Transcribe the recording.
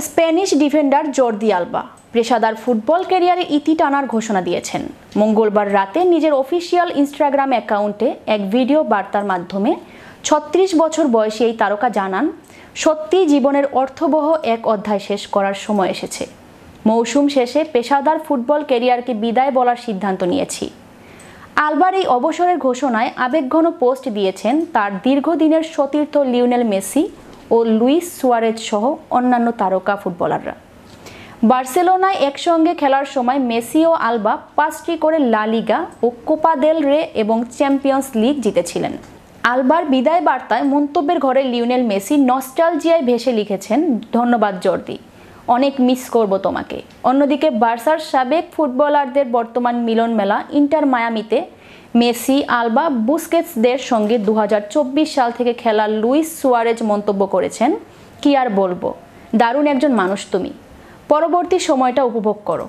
Spanish defender Jordi Alba পেশাদার football ক্যারিয়ারে ইতি টানার ঘোষণা দিয়েছেন। মঙ্গলবার রাতে নিজের অফিসিয়াল ইনস্টাগ্রাম অ্যাকাউন্টে এক ভিডিও বার্তার মাধ্যমে ৩৬ বছর বয়সী এই তারকা জানান, সত্যিই জীবনের অর্থবহ এক অধ্যায় শেষ করার সময় এসেছে। মৌসুম শেষে পেশাদার ফুটবল ক্যারিয়ারকে বিদায় বলার সিদ্ধান্ত নিয়েছি। আলবার এই অবসরের ঘোষণায় আবেগঘন পোস্ট দিয়েছেন তার দীর্ঘদিনের সতীর্থ লিওনেল মেসি ও লুইস সুয়ারেজ সহ অন্যান্য তারকা ফুটবলাররা। বার্সেলোনায় একসঙ্গে খেলার সময় মেসি ও আলবা ৫টি করে লা লিগা ও কোপা দেল রে এবং চ্যাম্পিয়ন্স লিগ জিতেছিলেন। আলবার বিদায় বার্তায় মন্তব্যের ঘরে লিওনেল মেসি নস্টালজিয়ায় ভেসে লিখেছেন, ধন্যবাদ জর্দি, অনেক মিস করব তোমাকে। অন্যদিকে বার্সার সাবেক ফুটবলারদের বর্তমান মিলন মেলা ইন্টার মায়ামিতে মেসি, আলবা, বুস্কেটসদের সঙ্গে ২০২৪ সাল থেকে খেলা লুইস সুয়ারেজ মন্তব্য করেছেন, কি আর বলবো, দারুণ একজন মানুষ তুমি, পরবর্তী সময়টা উপভোগ করো।